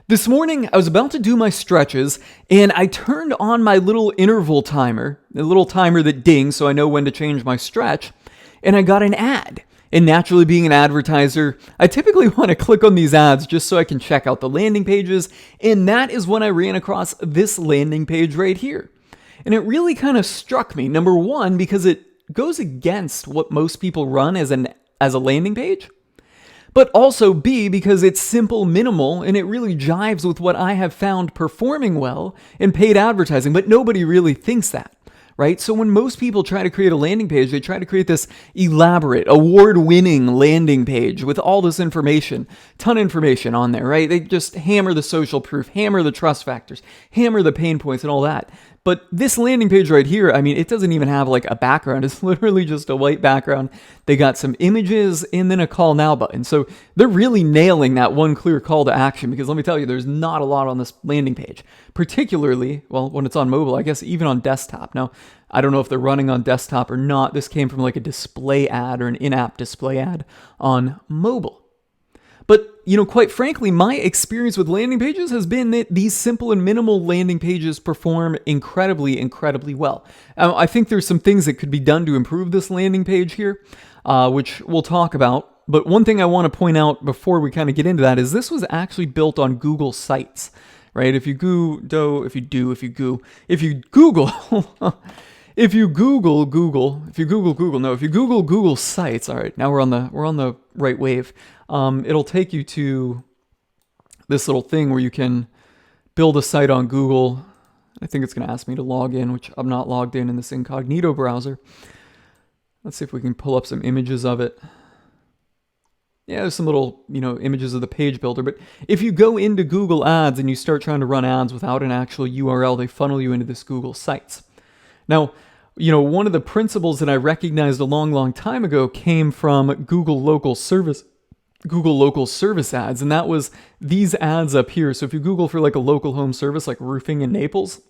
This morning, I was about to do my stretches, and I turned on my little interval timer, the little timer that dings so I know when to change my stretch, and I got an ad. And naturally, being an advertiser, I typically want to click on these ads just so I can check out the landing pages, and that is when I ran across this landing page right here. And it really kind of struck me, number one, because it goes against what most people run as a landing page. But also B, because it's simple, minimal, and it really jives with what I have found performing well in paid advertising, but nobody really thinks that, right? So when most people try to create a landing page, they try to create this elaborate, award-winning landing page with all this information, ton of information on there, right? They just hammer the social proof, hammer the trust factors, hammer the pain points and all that. But this landing page right here, I mean, it doesn't even have like a background. It's literally just a white background. They got some images and then a call now button. So they're really nailing that one clear call to action, because let me tell you, there's not a lot on this landing page, particularly, well, when it's on mobile, I guess even on desktop. Now, I don't know if they're running on desktop or not. This came from like a display ad or an in-app display ad on mobile. But, quite frankly, my experience with landing pages has been that these simple and minimal landing pages perform incredibly, incredibly well. I think there's some things that could be done to improve this landing page here, which we'll talk about. But one thing I want to point out before we kind of get into that is this was actually built on Google Sites, right? If you Google Google Sites, all right, now we're on the right wave. It'll take you to this little thing where you can build a site on Google. I think it's going to ask me to log in, which I'm not logged in this incognito browser. Let's see if we can pull up some images of it. Yeah, there's some little, images of the page builder. But if you go into Google Ads and you start trying to run ads without an actual URL, they funnel you into this Google Sites. Now, one of the principles that I recognized a long, long time ago came from Google Local Service ads, and that was these ads up here. So if you Google for like a local home service like roofing in Naples,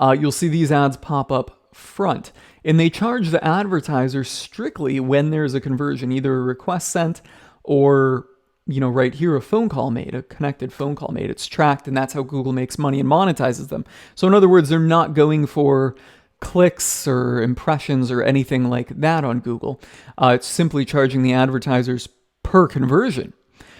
you'll see these ads pop up front, and they charge the advertiser strictly when there's a conversion, either a request sent or right here, a phone call made, a connected phone call made. It's tracked, and that's how Google makes money and monetizes them. So in other words, they're not going for clicks or impressions or anything like that on Google. It's simply charging the advertisers per conversion.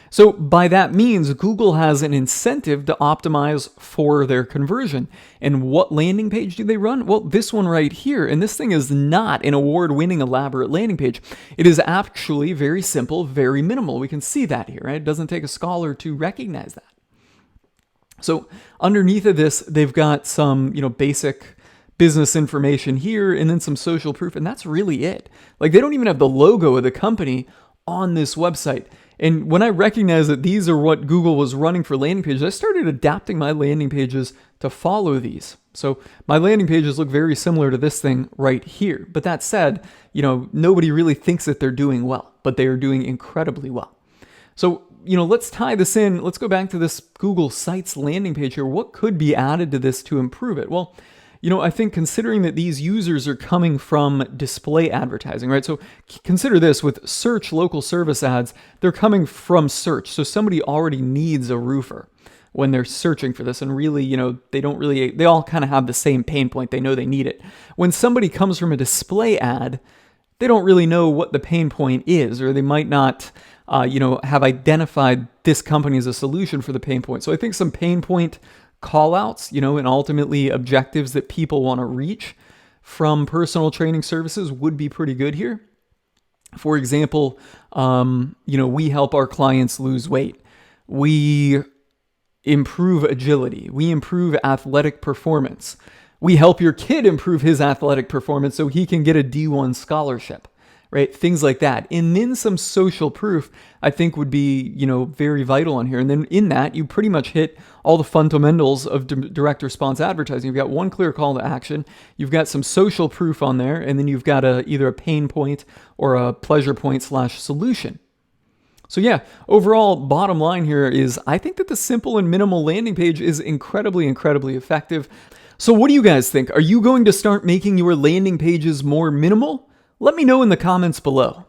So by that means, Google has an incentive to optimize for their conversion. And what landing page do they run? Well, this one right here. And this thing is not an award-winning elaborate landing page. It is actually very simple, very minimal. We can see that here, right? It doesn't take a scholar to recognize that. So underneath of this, they've got some, basic business information here and then some social proof. And that's really it. Like, they don't even have the logo of the company on this website. And when I recognized that these are what Google was running for landing pages, I started adapting my landing pages to follow these. So my landing pages look very similar to this thing right here. But that said, nobody really thinks that they're doing well, but they are doing incredibly well. So, let's tie this in. Let's go back to this Google Sites landing page here. What could be added to this to improve it? Well, I think considering that these users are coming from display advertising, right? So consider this with search local service ads, they're coming from search. So somebody already needs a roofer when they're searching for this. And really, they all kind of have the same pain point. They know they need it. When somebody comes from a display ad, they don't really know what the pain point is, or they might not, have identified this company as a solution for the pain point. So I think some pain point call-outs, and ultimately objectives that people want to reach from personal training services would be pretty good here. For example, we help our clients lose weight. We improve agility. We improve athletic performance. We help your kid improve his athletic performance so he can get a D1 scholarship. Right? Things like that. And then some social proof, I think, would be, very vital on here. And then in that, you pretty much hit all the fundamentals of direct response advertising. You've got one clear call to action. You've got some social proof on there. And then you've got either a pain point or a pleasure point / solution. So yeah, overall, bottom line here is I think that the simple and minimal landing page is incredibly, incredibly effective. So what do you guys think? Are you going to start making your landing pages more minimal? Let me know in the comments below.